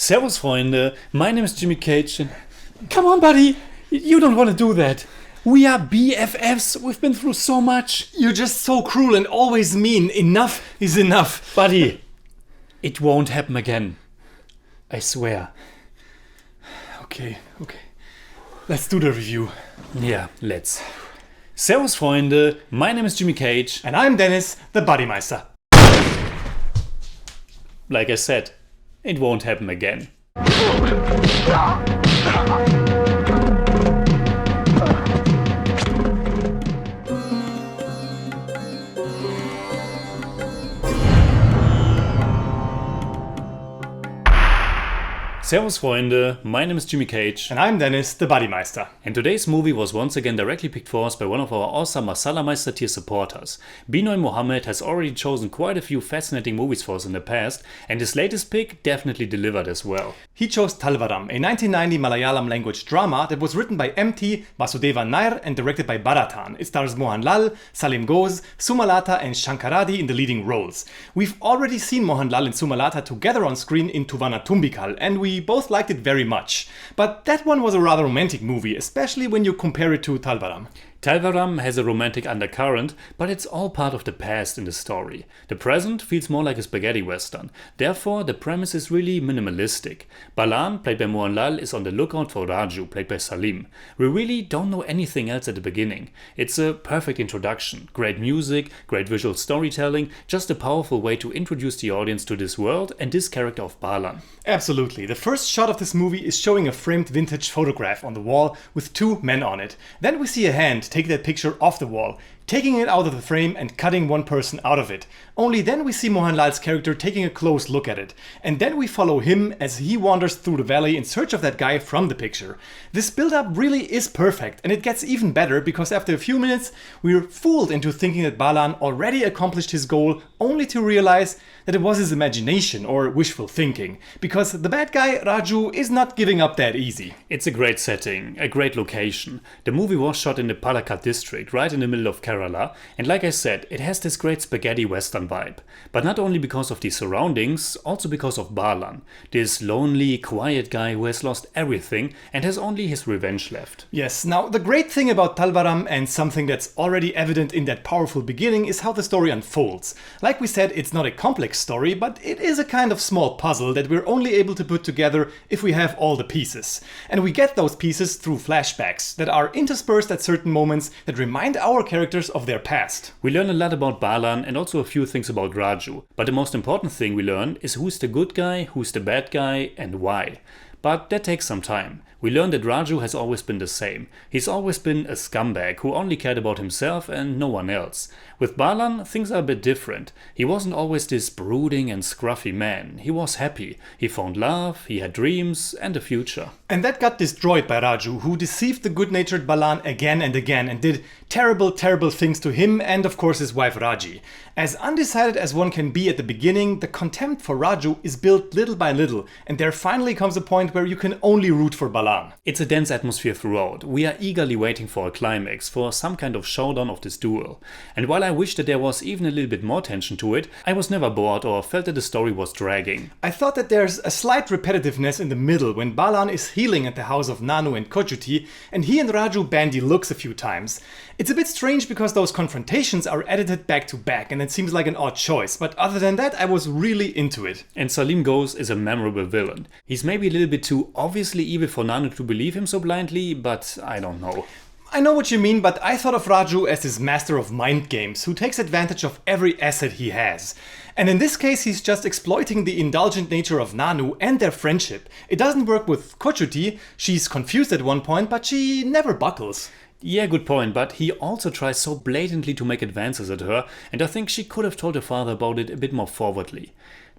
Servus, Freunde. My name is Jimmy Cage. And come on, buddy. You don't want to do that. We are BFFs. We've been through so much. You're just so cruel and always mean. Enough is enough. Buddy, it won't happen again. I swear. Okay. Let's do the review. Yeah, let's. Servus, Freunde. My name is Jimmy Cage. And I'm Dennis, the Bodymeister. Like I said, it won't happen again. Servus, Freunde. My name is Jimmy Cage. And I'm Dennis, the Bodymeister. And today's movie was once again directly picked for us by one of our awesome Masala Meister tier supporters. Binoy Mohammed has already chosen quite a few fascinating movies for us in the past, and his latest pick definitely delivered as well. He chose Talvaram, a 1990 Malayalam language drama that was written by M.T. Vasudevan Nair and directed by Bharathan. It stars Mohanlal, Salim Ghosh, Sumalata and Shankaradi in the leading roles. We've already seen Mohanlal and Sumalata together on screen in Tuvana Tumbikal, and we both liked it very much. But that one was a rather romantic movie, especially when you compare it to Talvaram. Talvaram has a romantic undercurrent, but it's all part of the past in the story. The present feels more like a spaghetti western, therefore the premise is really minimalistic. Balan, played by Mohanlal, is on the lookout for Raju, played by Salim. We really don't know anything else at the beginning. It's a perfect introduction, great music, great visual storytelling, just a powerful way to introduce the audience to this world and this character of Balan. Absolutely. The first shot of this movie is showing a framed vintage photograph on the wall with two men on it. Then we see a hand take that picture off the wall, taking it out of the frame and cutting one person out of it. Only then we see Mohanlal's character taking a close look at it. And then we follow him as he wanders through the valley in search of that guy from the picture. This build-up really is perfect, and it gets even better because after a few minutes we're fooled into thinking that Balan already accomplished his goal, only to realize that it was his imagination or wishful thinking. Because the bad guy, Raju, is not giving up that easy. It's a great setting, a great location. The movie was shot in the Palakkad district, right in the middle of Kerala, and like I said, it has this great spaghetti western vibe. But not only because of the surroundings, also because of Balan, this lonely, quiet guy who has lost everything and has only his revenge left. Yes, now the great thing about Talvaram, and something that's already evident in that powerful beginning, is how the story unfolds. Like we said, it's not a complex story, but it is a kind of small puzzle that we're only able to put together if we have all the pieces. And we get those pieces through flashbacks that are interspersed at certain moments that remind our characters of their past. We learn a lot about Balan and also a few things about Raju, but the most important thing we learn is who's the good guy, who's the bad guy, and why. But that takes some time. We learn that Raju has always been the same. He's always been a scumbag who only cared about himself and no one else. With Balan, things are a bit different. He wasn't always this brooding and scruffy man. He was happy. He found love, he had dreams and a future. And that got destroyed by Raju, who deceived the good-natured Balan again and again and did terrible, terrible things to him and of course his wife Raji. As undecided as one can be at the beginning, the contempt for Raju is built little by little, and there finally comes a point where you can only root for Balan. It's a dense atmosphere throughout. We are eagerly waiting for a climax, for some kind of showdown of this duel. And while I wish that there was even a little bit more tension to it, I was never bored or felt that the story was dragging. I thought that there's a slight repetitiveness in the middle when Balan is healing at the house of Nanu and Kochuti, and he and Raju bandy looks a few times. It's a bit strange because those confrontations are edited back to back, and it seems like an odd choice, but other than that I was really into it. And Salim Ghosh is a memorable villain. He's maybe a little bit too obviously evil for Nanu to believe him so blindly, but I don't know. I know what you mean, but I thought of Raju as this master of mind games who takes advantage of every asset he has. And in this case he's just exploiting the indulgent nature of Nanu and their friendship. It doesn't work with Kochuti. She's confused at one point, but she never buckles. Yeah, good point, but he also tries so blatantly to make advances at her, and I think she could have told her father about it a bit more forwardly.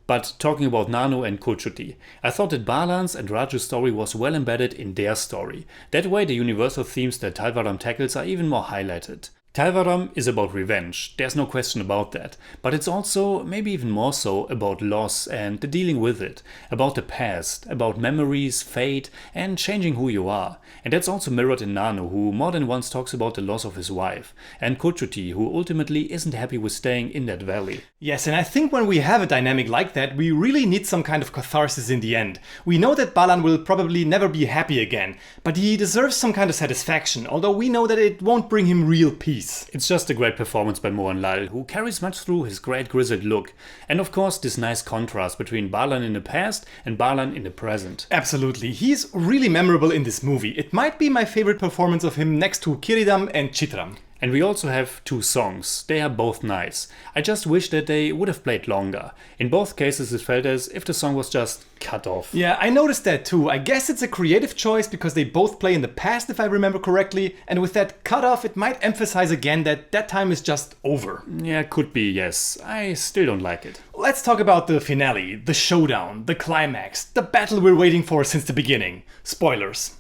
But talking about Nanu and Kochuti, I thought that Balan's and Raju's story was well embedded in their story. That way the universal themes that Talvaram tackles are even more highlighted. Talvaram is about revenge, there's no question about that, but it's also, maybe even more so, about loss and the dealing with it, about the past, about memories, fate, and changing who you are. And that's also mirrored in Nanu, who more than once talks about the loss of his wife, and Kochuti, who ultimately isn't happy with staying in that valley. Yes, and I think when we have a dynamic like that, we really need some kind of catharsis in the end. We know that Balan will probably never be happy again, but he deserves some kind of satisfaction, although we know that it won't bring him real peace. It's just a great performance by Mohanlal, who carries much through his great grizzled look, and of course this nice contrast between Balan in the past and Balan in the present. Absolutely, he's really memorable in this movie. It might be my favorite performance of him next to Kiridam and Chitram. And we also have 2 songs, they are both nice. I just wish that they would have played longer. In both cases it felt as if the song was just cut off. Yeah, I noticed that too. I guess it's a creative choice because they both play in the past if I remember correctly, and with that cut off it might emphasize again that that time is just over. Yeah, could be, yes. I still don't like it. Let's talk about the finale, the showdown, the climax, the battle we're waiting for since the beginning. Spoilers.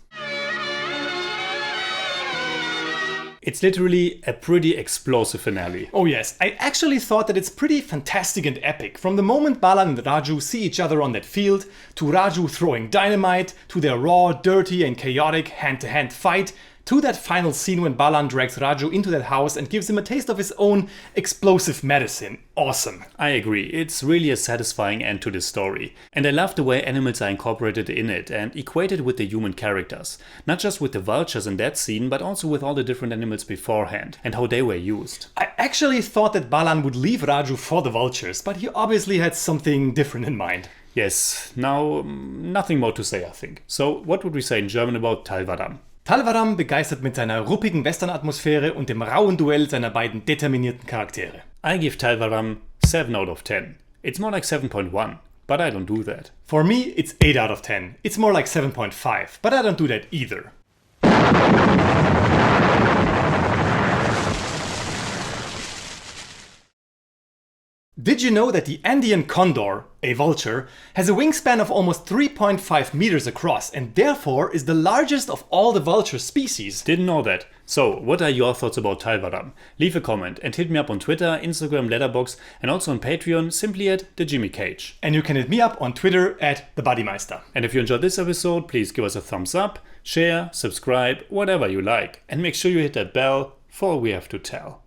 It's literally a pretty explosive finale. Oh yes, I actually thought that it's pretty fantastic and epic. From the moment Balan and Raju see each other on that field, to Raju throwing dynamite, to their raw, dirty and chaotic hand-to-hand fight, to that final scene when Balan drags Raju into that house and gives him a taste of his own explosive medicine. Awesome. I agree, it's really a satisfying end to the story. And I love the way animals are incorporated in it and equated with the human characters. Not just with the vultures in that scene, but also with all the different animals beforehand and how they were used. I actually thought that Balan would leave Raju for the vultures, but he obviously had something different in mind. Yes, now nothing more to say, I think. So what would we say in German about Talvaram? Talvaram begeistert mit seiner ruppigen Western-Atmosphäre und dem rauen Duell seiner beiden determinierten Charaktere. I give Talvaram 7 out of 10. It's more like 7.1, but I don't do that. For me, it's 8 out of 10. It's more like 7.5, but I don't do that either. Did you know that the Andean condor, a vulture, has a wingspan of almost 3.5 meters across and therefore is the largest of all the vulture species? Didn't know that. So, what are your thoughts about Talvaram? Leave a comment and hit me up on Twitter, Instagram, Letterboxd and also on Patreon simply at The Jimmy Cage. And you can hit me up on Twitter at The Buddymeister. And if you enjoyed this episode, please give us a thumbs up, share, subscribe, whatever you like. And make sure you hit that bell for all we have to tell.